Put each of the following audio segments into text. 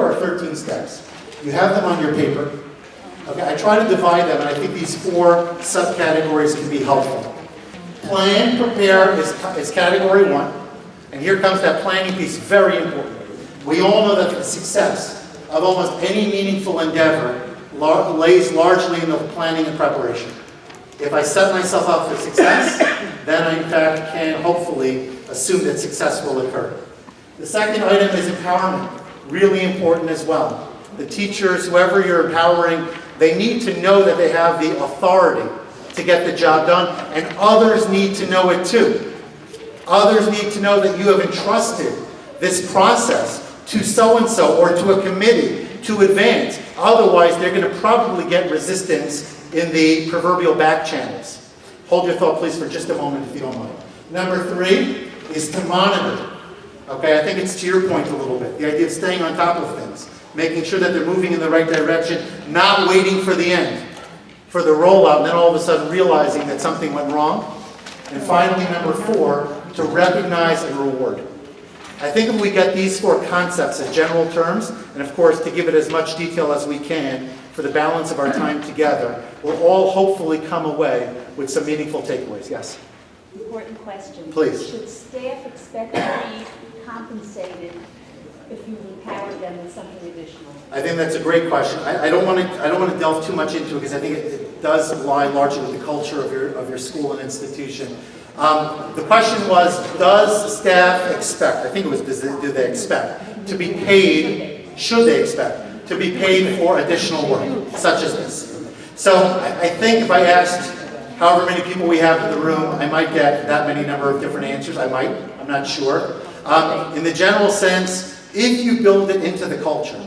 are 13 steps. You have them on your paper. Okay, I try to divide them, and I think these 4 subcategories can be helpful. Plan, prepare is category 1. And here comes that planning piece, very important. We all know that the success of almost any meaningful endeavor lays largely in the planning and preparation. If I set myself up for success, then I in fact can hopefully assume that success will occur. The second item is empowerment, really important as well. The teachers, whoever you're empowering, they need to know that they have the authority to get the job done, and others need to know it too. Others need to know that you have entrusted this process to so-and-so or to a committee to advance. Otherwise, they're going to probably get resistance in the proverbial back channels. Hold your thought, please, for just a moment, if you don't mind. Number 3 is to monitor. Okay, I think it's to your point a little bit. The idea of staying on top of things, making sure that they're moving in the right direction, not waiting for the end, for the rollout, and then all of a sudden realizing that something went wrong. And finally, number 4, to recognize and reward. I think if we get these 4 concepts as general terms, and of course to give it as much detail as we can for the balance of our time together, we'll all hopefully come away with some meaningful takeaways. Yes? Important question. Please. Should staff expect to be compensated if you empower them with something additional? I think that's a great question. I don't want to delve too much into it because I think it does lie largely with the culture of your school and institution. The question was, does staff expect, I think it was, do they expect to be paid, should they expect to be paid for additional work, such as this? So I think if I asked however many people we have in the room, I might get that many number of different answers. I might, I'm not sure. In the general sense, if you build it into the culture,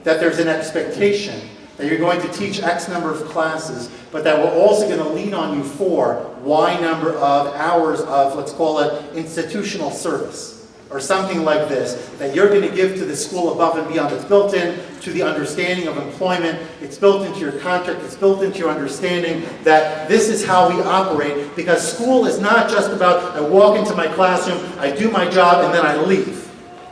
that there's an expectation that you're going to teach X number of classes, but that we're also going to lean on you for Y number of hours of, let's call it, institutional service, or something like this, that you're going to give to the school above and beyond. It's built in to the understanding of employment, it's built into your contract, it's built into your understanding that this is how we operate, because school is not just about, I walk into my classroom, I do my job, and then I leave.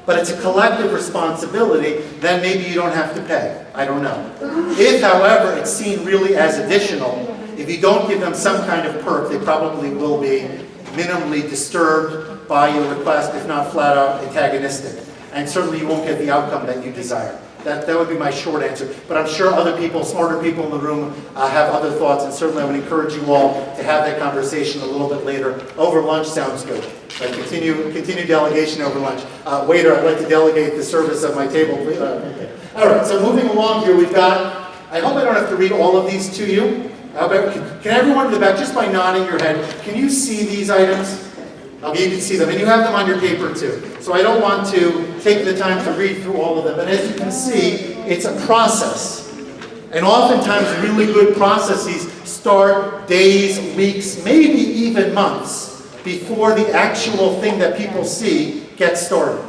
But it's a collective responsibility, then maybe you don't have to pay. I don't know. If, however, it's seen really as additional, if you don't give them some kind of perk, they probably will be minimally disturbed by your request, if not flat out antagonistic. And certainly you won't get the outcome that you desire. That would be my short answer. But I'm sure other people, smarter people in the room, have other thoughts, and certainly I would encourage you all to have that conversation a little bit later. Over lunch sounds good. Right, continue delegation over lunch. Waiter, I'd like to delegate the service of my table. Okay. All right, so moving along here, we've got, I hope I don't have to read all of these to you. Can everyone in the back, just by nodding your head, can you see these items? Okay, you can see them, and you have them on your paper too. So I don't want to take the time to read through all of them, but as you can see, it's a process. And oftentimes really good processes start days, weeks, maybe even months before the actual thing that people see gets started.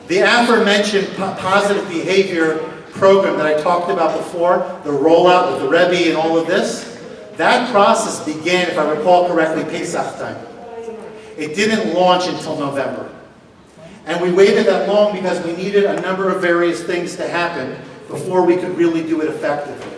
The aforementioned positive behavior program that I talked about before, the rollout with the Rebbe and all of this, that process began, if I recall correctly, Pesach time. It didn't launch until November. And we waited that long because we needed a number of various things to happen before we could really do it effectively.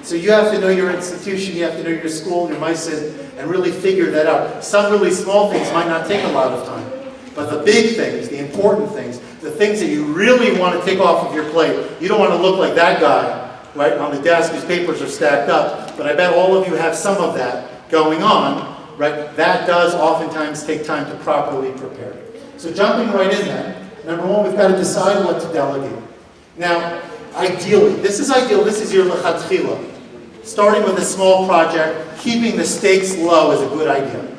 So you have to know your institution, you have to know your school, your MISID, and really figure that out. Some really small things might not take a lot of time. But the big things, the important things, the things that you really want to take off of your plate, you don't want to look like that guy, right, on the desk whose papers are stacked up, but I bet all of you have some of that going on. Right? That does oftentimes take time to properly prepare. So jumping right in then, number 1, we've got to decide what to delegate. Now, ideally, this is ideal, this is your lechatchila. Starting with a small project, keeping the stakes low is a good idea.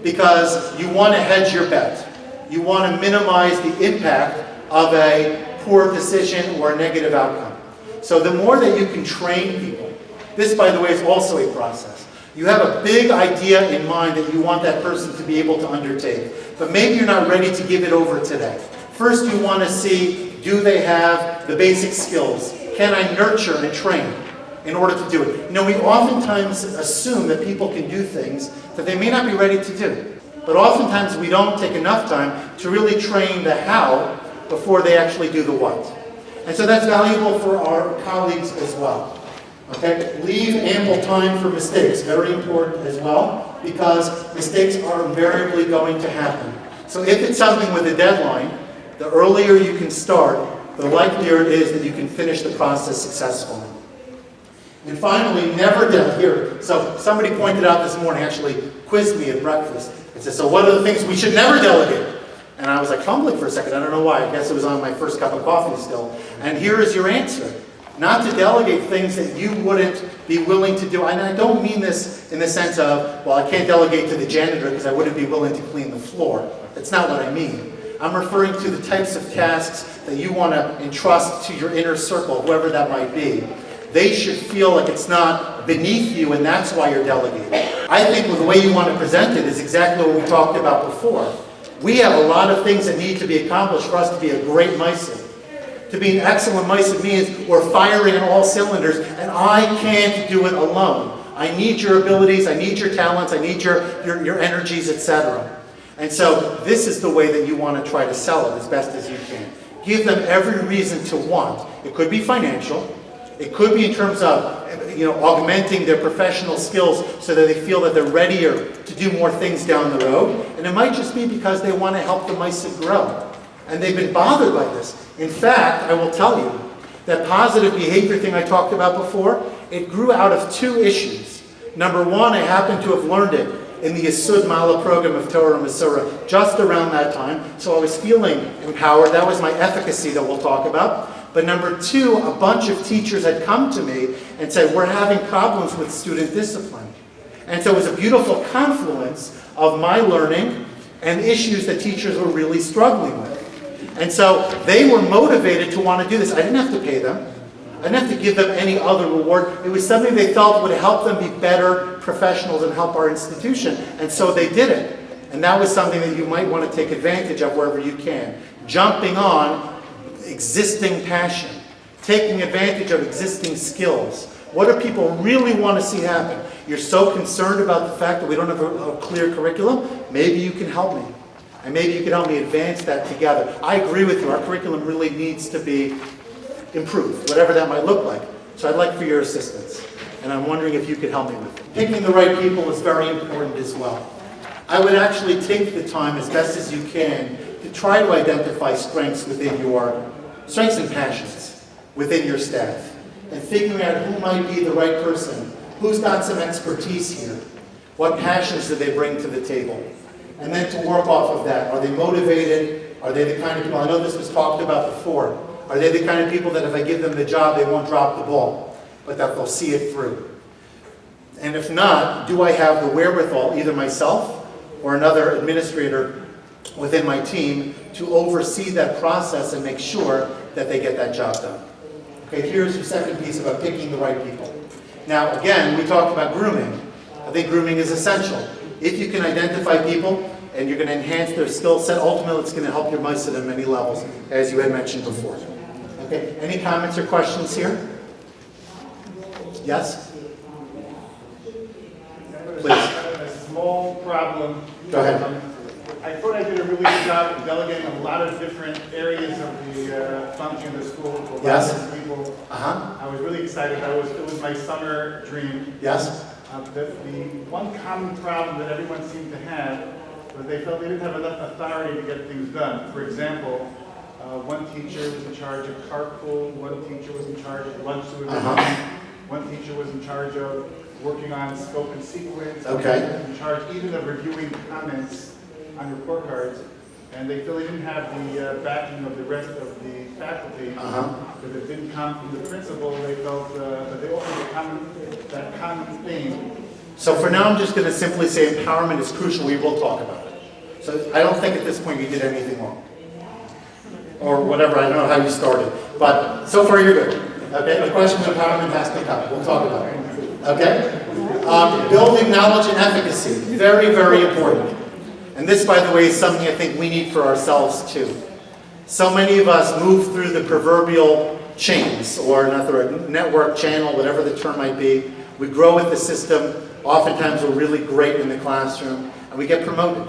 Because you want to hedge your bet. You want to minimize the impact of a poor decision or a negative outcome. So the more that you can train people, this, by the way, is also a process. You have a big idea in mind that you want that person to be able to undertake, but maybe you're not ready to give it over today. First, you want to see, do they have the basic skills? Can I nurture and train in order to do it? You know, we oftentimes assume that people can do things that they may not be ready to do, but oftentimes we don't take enough time to really train the how before they actually do the what. And so that's valuable for our colleagues as well. Okay? Leave ample time for mistakes. Very important as well, because mistakes are invariably going to happen. So if it's something with a deadline, the earlier you can start, the likelier it is that you can finish the process successfully. And finally, never delegate. Here, so somebody pointed out this morning, actually quizzed me at breakfast. It said, so what are the things we should never delegate? And I was like fumbling for a second. I don't know why. I guess it was on my first cup of coffee still. And here is your answer. Not to delegate things that you wouldn't be willing to do. And I don't mean this in the sense of, well, I can't delegate to the janitor because I wouldn't be willing to clean the floor. That's not what I mean. I'm referring to the types of tasks that you want to entrust to your inner circle, whoever that might be. They should feel like it's not beneath you, and that's why you're delegating. I think the way you want to present it is exactly what we talked about before. We have a lot of things that need to be accomplished for us to be a great Meisid. To be an excellent Meisid means we're firing on all cylinders, and I can't do it alone. I need your abilities, I need your talents, I need your energies, etc. And so this is the way that you want to try to sell it as best as you can. Give them every reason to want. It could be financial. It could be in terms of augmenting their professional skills so that they feel that they're readier to do more things down the road. And it might just be because they want to help the Meisid grow. And they've been bothered by this. In fact, I will tell you, that positive behavior thing I talked about before, it grew out of two issues. Number one, I happen to have learned it in the Yesod Mala program of Torah Umesorah just around that time. So I was feeling empowered. That was my efficacy that we'll talk about. But number two, a bunch of teachers had come to me and said, we're having problems with student discipline. And so it was a beautiful confluence of my learning and issues that teachers were really struggling with. And so they were motivated to want to do this. I didn't have to pay them. I didn't have to give them any other reward. It was something they felt would help them be better professionals and help our institution. And so they did it. And that was something that you might want to take advantage of wherever you can. Jumping on existing passion. Taking advantage of existing skills. What do people really want to see happen? You're so concerned about the fact that we don't have a clear curriculum. Maybe you can help me. And maybe you can help me advance that together. I agree with you. Our curriculum really needs to be improved, whatever that might look like. So I'd like for your assistance. And I'm wondering if you could help me with it. Picking the right people is very important as well. I would actually take the time as best as you can to try to identify strengths and passions within your staff. And figuring out who might be the right person. Who's got some expertise here? What passions do they bring to the table? And then to work off of that. Are they motivated? Are they the kind of people, I know this was talked about before, are they the kind of people that if I give them the job, they won't drop the ball, but that they'll see it through? And if not, do I have the wherewithal, either myself or another administrator within my team, to oversee that process and make sure that they get that job done? Okay, here's your second piece about picking the right people. Now, again, we talked about grooming. I think grooming is essential. If you can identify people and you're going to enhance their skill set, ultimately it's going to help your Meisid at many levels, as you had mentioned before. Okay, any comments or questions here? Yes? Please. A small problem. Go ahead. I thought I did a really good job of delegating a lot of different areas of the function of the school to a lot Yes. of different people. Uh-huh. I was really excited. It was my summer dream. Yes? The one common problem that everyone seemed to have was they felt they didn't have enough authority to get things done. For example, one teacher was in charge of carpool, one teacher was in charge of lunch supervision, one teacher was in charge of working on scope and sequence, Okay. one was in charge even of reviewing comments on report cards, and they feel they didn't have the backing of the rest of the faculty, because it didn't come from the principal. They felt that they offered that common theme. So for now, I'm just going to simply say empowerment is crucial. We will talk about it. So I don't think at this point you did anything wrong. Or whatever, I don't know how you started. But so far you're good. Okay, the question of empowerment has to come. We'll talk about it. Okay? Building knowledge and efficacy. Very, very important. And this, by the way, is something I think we need for ourselves too. So many of us move through the proverbial chains, or another network, channel, whatever the term might be. We grow with the system. Oftentimes we're really great in the classroom, and we get promoted.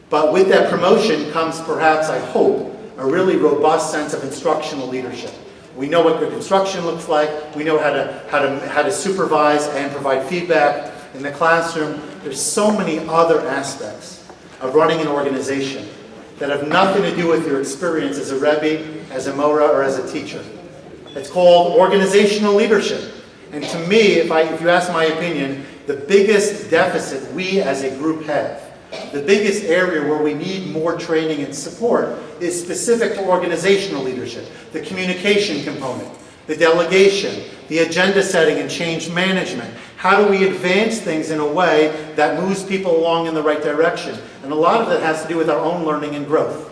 But with that promotion comes perhaps, I hope, a really robust sense of instructional leadership. We know what good instruction looks like. We know how to supervise and provide feedback in the classroom. There's so many other aspects of running an organization that have nothing to do with your experience as a Rebbe, as a Mora, or as a teacher. It's called organizational leadership. And to me, if you ask my opinion, the biggest deficit we as a group have, the biggest area where we need more training and support is specific to organizational leadership, the communication component, the delegation, the agenda setting and change management. How do we advance things in a way that moves people along in the right direction? And a lot of that has to do with our own learning and growth.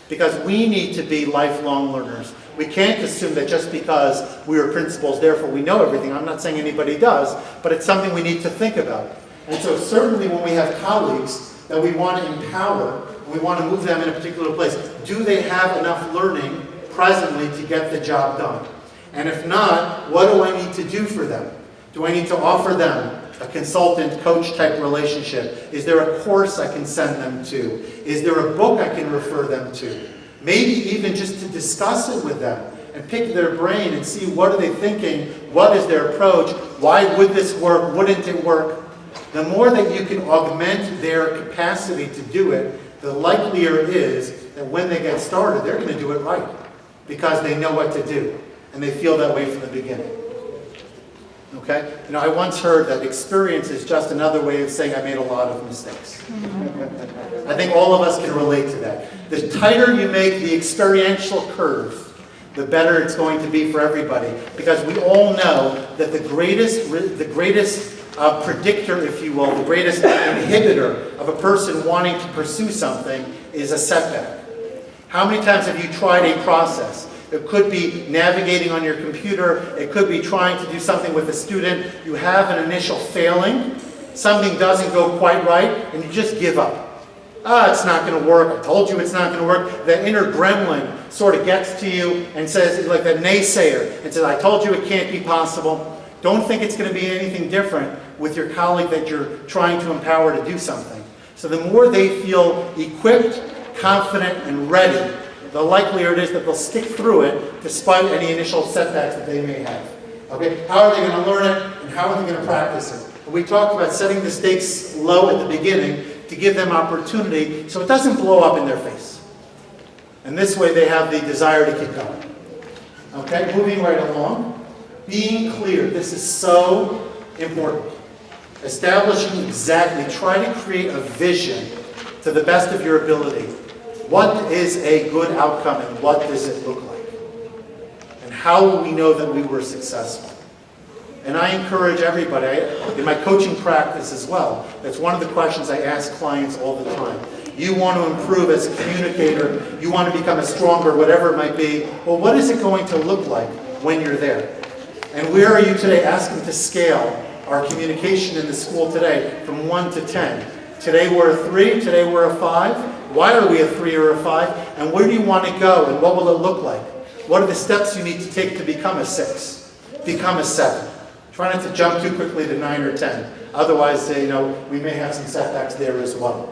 Because we need to be lifelong learners. We can't assume that just because we are principals, therefore we know everything. I'm not saying anybody does, but it's something we need to think about. And so certainly when we have colleagues that we want to empower, we want to move them in a particular place, do they have enough learning presently to get the job done? And if not, what do I need to do for them? Do I need to offer them a consultant coach type relationship? Is there a course I can send them to? Is there a book I can refer them to? Maybe even just to discuss it with them and pick their brain and see what are they thinking, what is their approach, why would this work, wouldn't it work? The more that you can augment their capacity to do it, the likelier it is that when they get started, they're going to do it right because they know what to do and they feel that way from the beginning. Okay? You know, I once heard that experience is just another way of saying I made a lot of mistakes. I think all of us can relate to that. The tighter you make the experiential curve, the better it's going to be for everybody. Because we all know that the greatest predictor, if you will, the greatest inhibitor of a person wanting to pursue something is a setback. How many times have you tried a process? It could be navigating on your computer. It could be trying to do something with a student. You have an initial failing. Something doesn't go quite right, and you just give up. It's not going to work. I told you it's not going to work. The inner gremlin sort of gets to you and says, like that naysayer, and says, I told you it can't be possible. Don't think it's going to be anything different with your colleague that you're trying to empower to do something. So the more they feel equipped, confident, and ready, the likelier it is that they'll stick through it despite any initial setbacks that they may have. Okay? How are they going to learn it, and how are they going to practice it? And we talked about setting the stakes low at the beginning to give them opportunity so it doesn't blow up in their face. And this way they have the desire to keep going. Okay? Moving right along. Being clear. This is so important. Establishing exactly, try to create a vision to the best of your ability. What is a good outcome and what does it look like? And how will we know that we were successful? And I encourage everybody, in my coaching practice as well, that's one of the questions I ask clients all the time. You want to improve as a communicator, you want to become a stronger, whatever it might be. Well, what is it going to look like when you're there? And where are you today asking to scale our communication in the school today from 1 to 10? Today we're a 3, today we're a 5. Why are we a 3 or a 5? And where do you want to go and what will it look like? What are the steps you need to take to become a 6? Become a 7? Try not to jump too quickly to 9 or 10. Otherwise, we may have some setbacks there as well.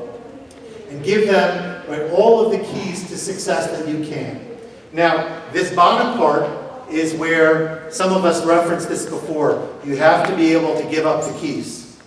And give them all of the keys to success that you can. Now, this bottom part is where some of us referenced this before. You have to be able to give up the keys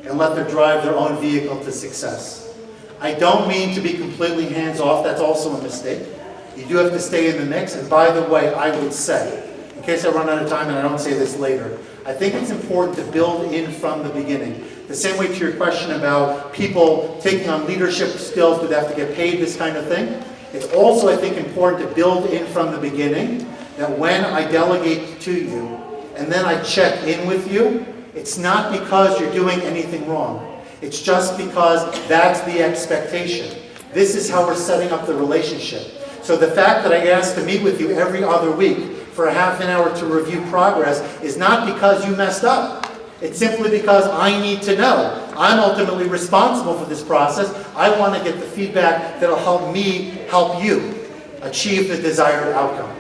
and let them drive their own vehicle to success. I don't mean to be completely hands-off. That's also a mistake. You do have to stay in the mix. And by the way, I would say, in case I run out of time and I don't say this later, I think it's important to build in from the beginning. The same way to your question about people taking on leadership skills, do they have to get paid, this kind of thing? It's also, I think, important to build in from the beginning that when I delegate to you and then I check in with you, it's not because you're doing anything wrong. It's just because that's the expectation. This is how we're setting up the relationship. So the fact that I ask to meet with you every other week for a half an hour to review progress is not because you messed up. It's simply because I need to know. I'm ultimately responsible for this process. I want to get the feedback that'll help me help you achieve the desired outcome.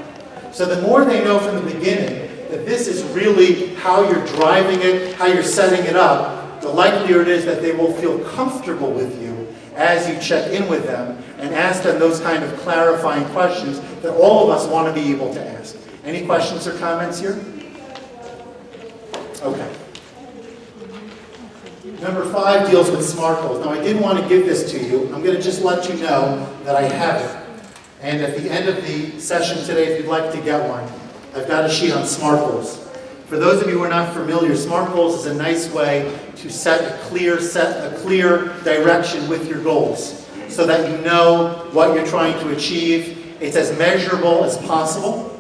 So the more they know from the beginning that this is really how you're driving it, how you're setting it up, the likelier it is that they will feel comfortable with you as you check in with them and ask them those kind of clarifying questions that all of us want to be able to ask. Any questions or comments here? Okay. Number 5 deals with SMART goals. Now, I didn't want to give this to you. I'm going to just let you know that I have it. And at the end of the session today, if you'd like to get one, I've got a sheet on SMART goals. For those of you who are not familiar, SMART goals is a nice way to set a clear direction with your goals so that you know what you're trying to achieve. It's as measurable as possible.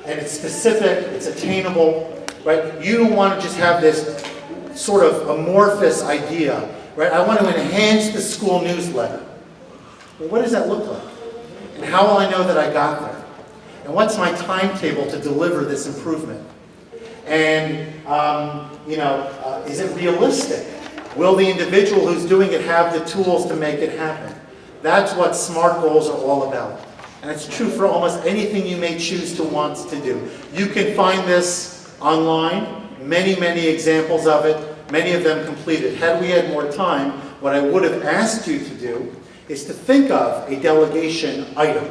And it's specific, it's attainable, right? You don't want to just have this sort of amorphous idea, right? I want to enhance the school newsletter. Well, what does that look like? And how will I know that I got there? And what's my timetable to deliver this improvement? And, is it realistic? Will the individual who's doing it have the tools to make it happen? That's what SMART goals are all about. And it's true for almost anything you may choose to want to do. You can find this online, many, many examples of it, many of them completed. Had we had more time, what I would have asked you to do is to think of a delegation item.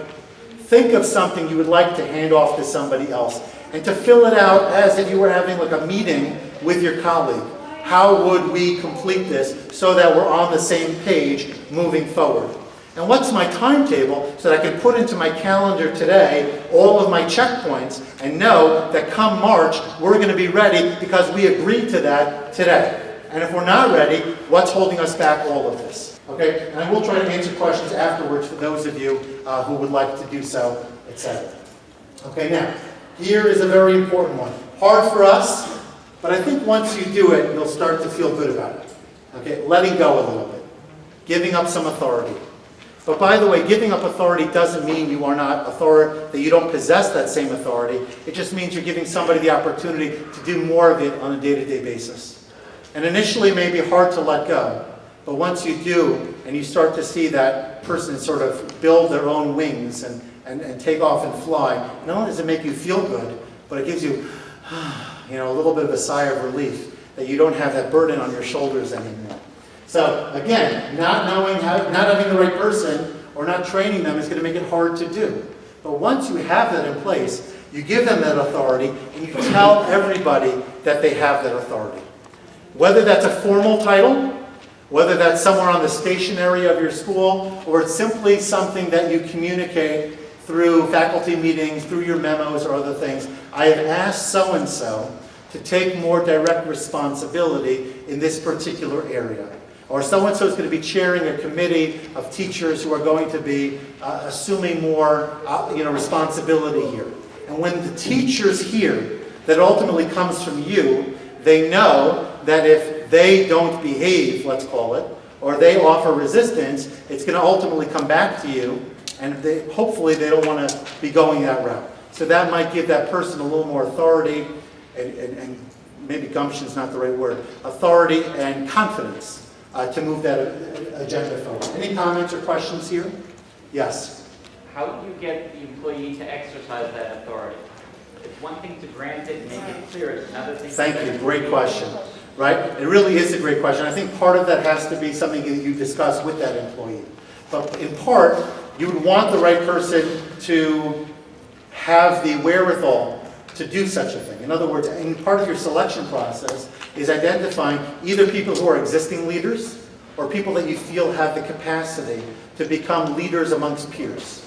Think of something you would like to hand off to somebody else and to fill it out as if you were having like a meeting with your colleague. How would we complete this so that we're on the same page moving forward? And what's my timetable so that I can put into my calendar today all of my checkpoints and know that come March we're going to be ready because we agreed to that today. And if we're not ready, what's holding us back all of this? Okay, and I will try to answer questions afterwards for those of you who would like to do so, etc. Okay, now, here is a very important one. Hard for us, but I think once you do it, you'll start to feel good about it. Okay, letting go a little bit. Giving up some authority. But by the way, giving up authority doesn't mean you are not authority, that you don't possess that same authority. It just means you're giving somebody the opportunity to do more of it on a day-to-day basis. And initially it may be hard to let go. But once you do, and you start to see that person sort of build their own wings and take off and fly, not only does it make you feel good, but it gives you, a little bit of a sigh of relief that you don't have that burden on your shoulders anymore. So again, not having the right person or not training them is going to make it hard to do. But once you have that in place, you give them that authority and you tell everybody that they have that authority. Whether that's a formal title, whether that's somewhere on the stationery of your school, or it's simply something that you communicate through faculty meetings, through your memos or other things. I have asked so-and-so to take more direct responsibility in this particular area. Or so-and-so is going to be chairing a committee of teachers who are going to be assuming more responsibility here. And when the teachers hear that ultimately comes from you, they know that if they don't behave, let's call it, or they offer resistance, it's going to ultimately come back to you, and hopefully they don't want to be going that route. So that might give that person a little more authority, and maybe gumption is not the right word, authority and confidence to move that agenda forward. Any comments or questions here? Yes? How do you get the employee to exercise that authority? It's one thing to grant it and make it clear, it's another thing to... Thank you, great question. Right? It really is a great question. I think part of that has to be something that you discuss with that employee. But in part, you would want the right person to have the wherewithal to do such a thing. In other words, in part of your selection process is identifying either people who are existing leaders or people that you feel have the capacity to become leaders amongst peers.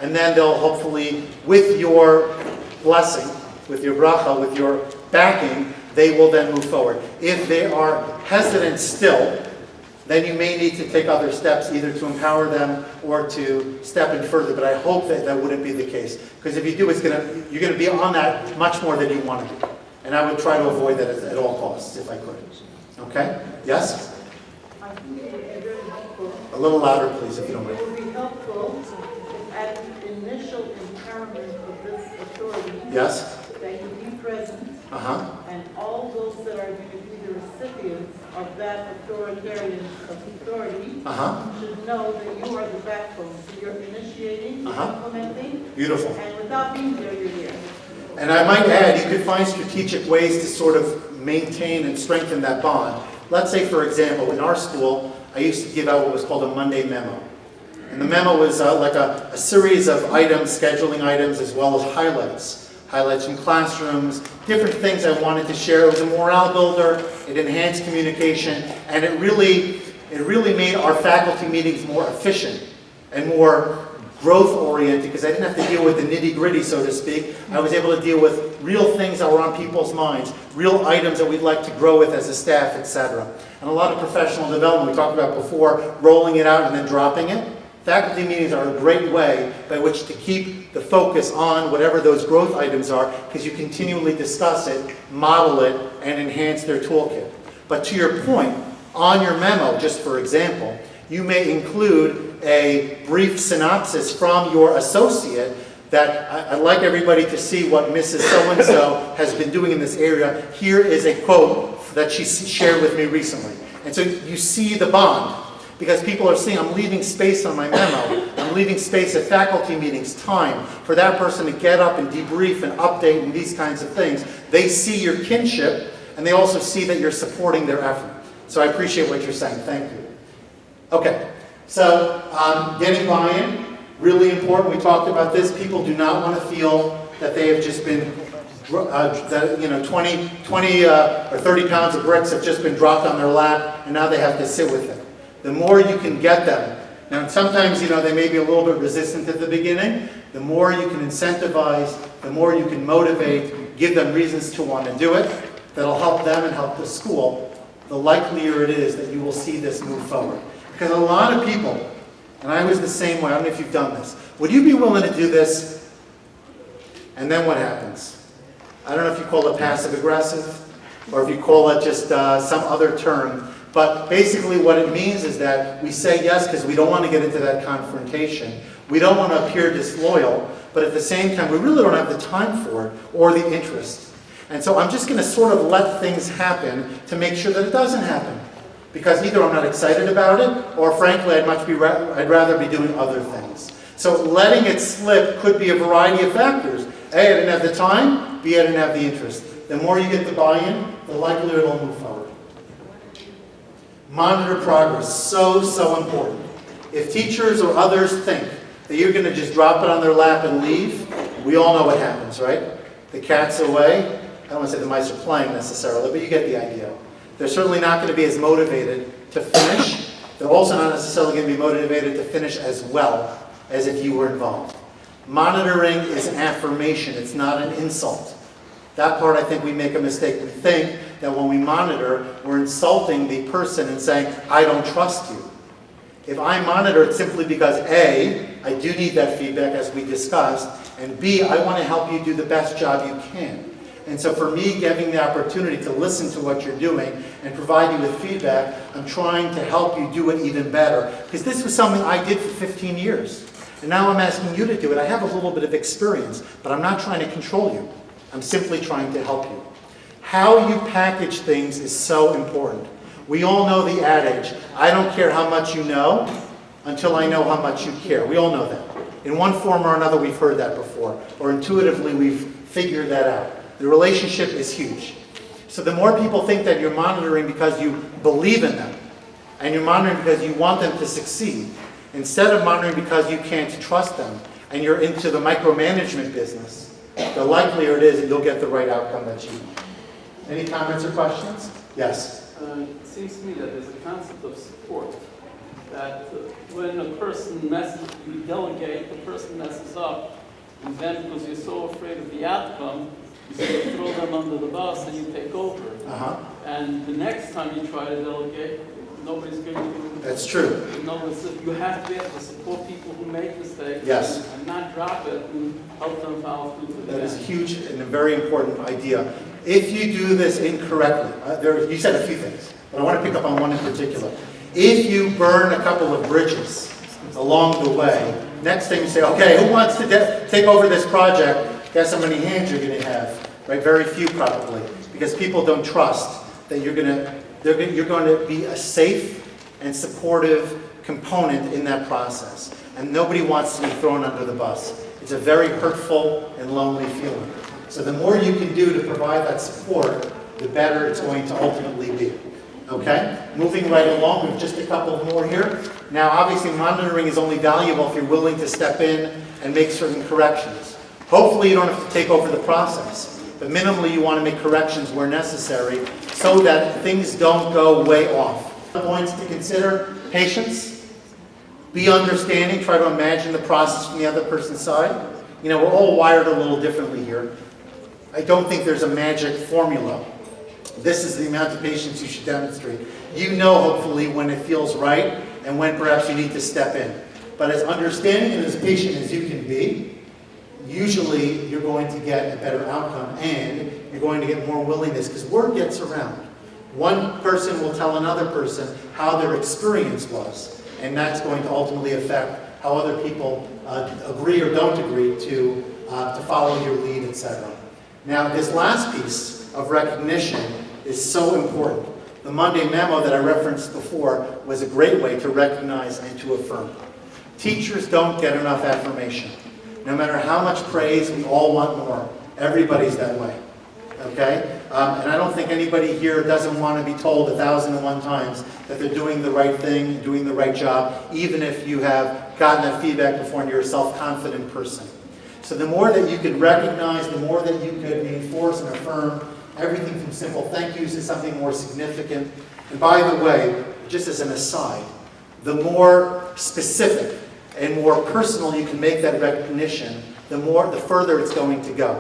And then they'll hopefully, with your blessing, with your bracha, with your backing, they will then move forward. If they are hesitant still, then you may need to take other steps, either to empower them or to step in further. But I hope that that wouldn't be the case. Because if you do, you're going to be on that much more than you want to be. And I would try to avoid that at all costs, if I could. Okay? Yes? I think it would be very helpful. A little louder, please, if you don't It mind. would be helpful at the initial empowerment of this authority. Yes? That you be present, Uh-huh. and all those that are going to be the recipients of that authoritarian authority Uh-huh. should know that you are the backbone. So you're initiating, you're Uh-huh. implementing, Beautiful. and without being there, you're there. And I might add, you could find strategic ways to sort of maintain and strengthen that bond. Let's say, for example, in our school, I used to give out what was called a Monday memo. And the memo was like a series of items, scheduling items, as well as highlights. Highlights from classrooms, different things I wanted to share. It was a morale builder, it enhanced communication, and it really made our faculty meetings more efficient and more growth-oriented, because I didn't have to deal with the nitty-gritty, so to speak. I was able to deal with real things that were on people's minds, real items that we'd like to grow with as a staff, etc. And a lot of professional development we talked about before, rolling it out and then dropping it. Faculty meetings are a great way by which to keep the focus on whatever those growth items are, because you continually discuss it, model it, and enhance their toolkit. But to your point, on your memo, just for example, you may include a brief synopsis from your associate that I'd like everybody to see what Mrs. So-and-so has been doing in this area. Here is a quote that she shared with me recently. And so you see the bond, because people are seeing I'm leaving space on my memo. I'm leaving space at faculty meetings, time for that person to get up and debrief and update and these kinds of things. They see your kinship, and they also see that you're supporting their effort. So I appreciate what you're saying. Thank you. Okay. So, getting buy-in, really important. We talked about this. People do not want to feel that they have just been, 20 or 30 pounds of bricks have just been dropped on their lap, and now they have to sit with it. The more you can get them, now sometimes, they may be a little bit resistant at the beginning. The more you can incentivize, the more you can motivate, give them reasons to want to do it, that'll help them and help the school, the likelier it is that you will see this move forward. Because a lot of people, and I was the same way, I don't know if you've done this, would you be willing to do this? And then what happens? I don't know if you call it passive-aggressive, or if you call it just some other term, but basically what it means is that we say yes because we don't want to get into that confrontation. We don't want to appear disloyal, but at the same time, we really don't have the time for it or the interest. And so I'm just going to sort of let things happen to make sure that it doesn't happen. Because either I'm not excited about it, or frankly, I'd rather be doing other things. So letting it slip could be a variety of factors. A, I didn't have the time. B, I didn't have the interest. The more you get the buy-in, the likelier it'll move forward. Monitor progress. So important. If teachers or others think that you're going to just drop it on their lap and leave, we all know what happens, right? The cat's away. I don't want to say the mice are playing necessarily, but you get the idea. They're certainly not going to be as motivated to finish. They're also not necessarily going to be motivated to finish as well as if you were involved. Monitoring is an affirmation. It's not an insult. That part I think we make a mistake. We think that when we monitor, we're insulting the person and saying, I don't trust you. If I monitor, it's simply because A, I do need that feedback as we discussed, and B, I want to help you do the best job you can. And so for me, giving the opportunity to listen to what you're doing and provide you with feedback, I'm trying to help you do it even better. Because this was something I did for 15 years. And now I'm asking you to do it. I have a little bit of experience, but I'm not trying to control you. I'm simply trying to help you. How you package things is so important. We all know the adage, I don't care how much you know until I know how much you care. We all know that. In one form or another, we've heard that before. Or intuitively, we've figured that out. The relationship is huge. So the more people think that you're monitoring because you believe in them, and you're monitoring because you want them to succeed, instead of monitoring because you can't trust them, and you're into the micromanagement business, the likelier it is that you'll get the right outcome that you want. Any comments or questions? Yes? It seems to me that there's a concept of support. That when a person messes, you delegate, the person messes up, and then because you're so afraid of the outcome, you sort of throw them under the bus and you take over. And the next time you try to delegate, nobody's going to. That's true. You have to be able to support people who make mistakes. Yes. And not drop it and help them follow through to the That end. is huge and a very important idea. If you do this incorrectly, you said a few things, but I want to pick up on one in particular. If you burn a couple of bridges along the way, next thing you say, okay, who wants to take over this project? Guess how many hands you're going to have, right? Very few probably, because people don't trust that you're going to be a safe and supportive component in that process. And nobody wants to be thrown under the bus. It's a very hurtful and lonely feeling. So the more you can do to provide that support, the better it's going to ultimately be. Okay, moving right along, we have just a couple more here. Now, obviously, monitoring is only valuable if you're willing to step in and make certain corrections. Hopefully, you don't have to take over the process, but minimally, you want to make corrections where necessary so that things don't go way off. Points to consider: patience, be understanding, try to imagine the process from the other person's side. You know, we're all wired a little differently here. I don't think there's a magic formula. This is the amount of patience you should demonstrate. You know, hopefully, when it feels right and when perhaps you need to step in. But as understanding and as patient as you can be, usually you're going to get a better outcome and you're going to get more willingness because word gets around. One person will tell another person how their experience was, and that's going to ultimately affect how other people agree or don't agree to follow your lead, etc. Now, this last piece of recognition is so important. The Monday memo that I referenced before was a great way to recognize and to affirm. Teachers don't get enough affirmation. No matter how much praise, we all want more. Everybody's that way. Okay? And I don't think anybody here doesn't want to be told 1,001 times that they're doing the right thing, doing the right job, even if you have gotten that feedback before and you're a self-confident person. So the more that you could recognize, the more that you could reinforce and affirm, everything from simple thank yous to something more significant. And by the way, just as an aside, the more specific and more personal you can make that recognition, the further it's going to go.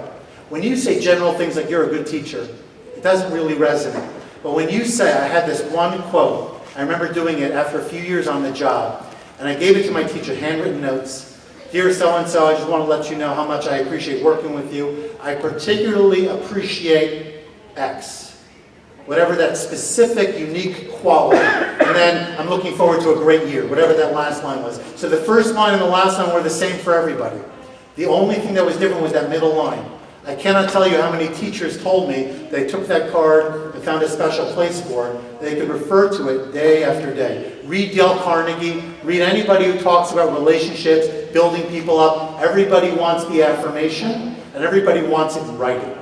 When you say general things like, you're a good teacher, it doesn't really resonate. But when you say, I had this one quote, I remember doing it after a few years on the job, and I gave it to my teacher, handwritten notes. Dear so-and-so, I just want to let you know how much I appreciate working with you. I particularly appreciate X. Whatever that specific, unique quality. And then I'm looking forward to a great year, whatever that last line was. So the first line and the last line were the same for everybody. The only thing that was different was that middle line. I cannot tell you how many teachers told me they took that card and found a special place for it. They could refer to it day after day. Read Dale Carnegie, read anybody who talks about relationships, building people up. Everybody wants the affirmation, and everybody wants it in writing.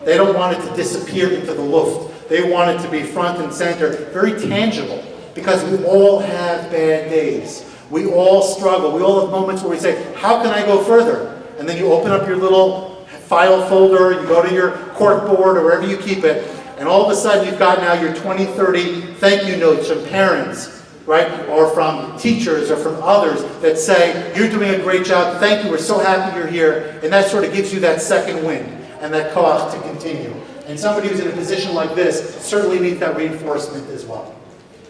They don't want it to disappear into the luft. They want it to be front and center, very tangible, because we all have bad days. We all struggle. We all have moments where we say, how can I go further? And then you open up your little file folder, you go to your cork board or wherever you keep it, and all of a sudden you've got now your 20, 30 thank you notes from parents, right? Or from teachers or from others that say, you're doing a great job, thank you, we're so happy you're here. And that sort of gives you that second wind and that koach to continue. And somebody who's in a position like this certainly needs that reinforcement as well.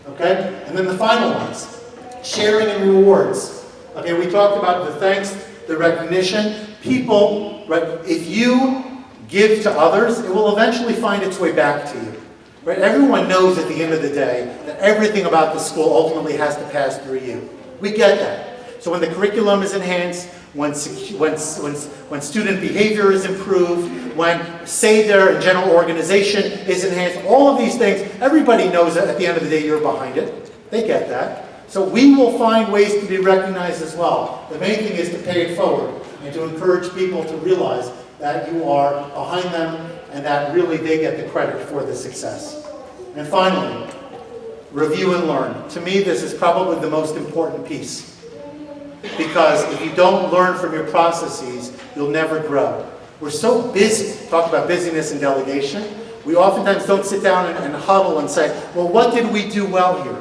Okay? And then the final ones, sharing and rewards. Okay, we talked about the thanks, the recognition. People, right, if you give to others, it will eventually find its way back to you. Right? Everyone knows at the end of the day that everything about the school ultimately has to pass through you. We get that. So when the curriculum is enhanced, when student behavior is improved, when Seder and general organization is enhanced, all of these things, everybody knows that at the end of the day you're behind it. They get that. So we will find ways to be recognized as well. The main thing is to pay it forward and to encourage people to realize that you are behind them and that really they get the credit for the success. And finally, review and learn. To me, this is probably the most important piece. Because if you don't learn from your processes, you'll never grow. We're so busy, talk about busyness and delegation, we oftentimes don't sit down and huddle and say, well, what did we do well here?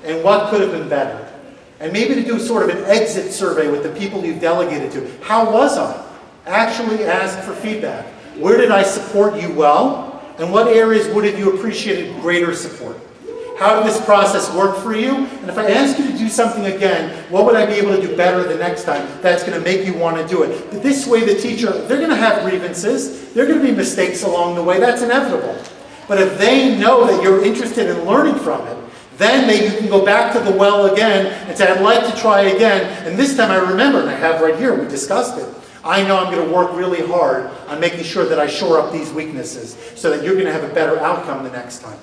And what could have been better? And maybe to do sort of an exit survey with the people you've delegated to. How was I? Actually ask for feedback. Where did I support you well? And what areas would have you appreciated greater support? How did this process work for you? And if I ask you to do something again, what would I be able to do better the next time that's going to make you want to do it? But this way the teacher, they're going to have grievances. There are going to be mistakes along the way. That's inevitable. But if they know that you're interested in learning from it, then maybe you can go back to the well again and say, I'd like to try again. And this time I remember, and I have right here, we discussed it. I know I'm going to work really hard on making sure that I shore up these weaknesses so that you're going to have a better outcome the next time.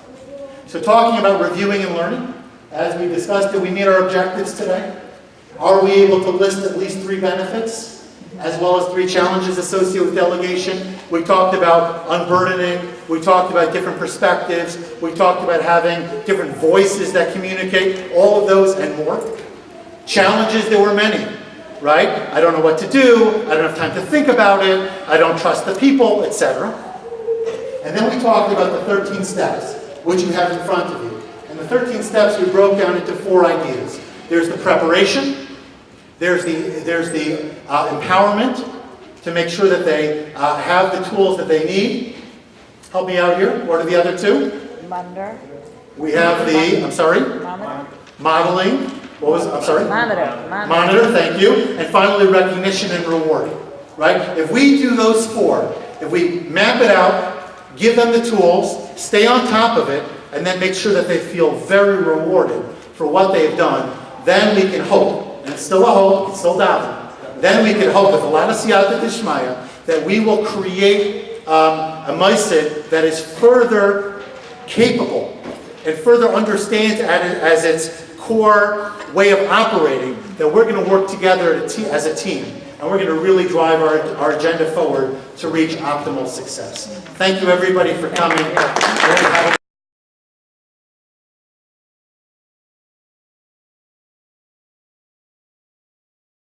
So talking about reviewing and learning, as we discussed, did we meet our objectives today? Are we able to list at least 3 benefits, as well as 3 challenges associated with delegation? We talked about unburdening, We talked about different perspectives. We talked about having different voices that communicate, all of those and more. Challenges, there were many, right? I don't know what to do. I don't have time to think about it. I don't trust the people, etc. And then we talked about the 13 steps, which you have in front of you. And the 13 steps we broke down into 4 ideas. There's the preparation. There's the empowerment to make sure that they have the tools that they need. Help me out here. What are the other 2? Monitor. We have the, I'm sorry? Monitor. Modeling. What was, I'm sorry? Monitor. Monitor, thank you. And finally, recognition and rewarding. Right? If we do those 4, if we map it out, give them the tools, stay on top of it, and then make sure that they feel very rewarded for what they've done, then we can hope, and it's still a hope, it's still doubting, then we can hope with a lot of siyata d'shmaya that we will create a maisid that is further capable and further understands as its core way of operating that we're going to work together as a team. And we're going to really drive our agenda forward to reach optimal success. Thank you, everybody, for coming.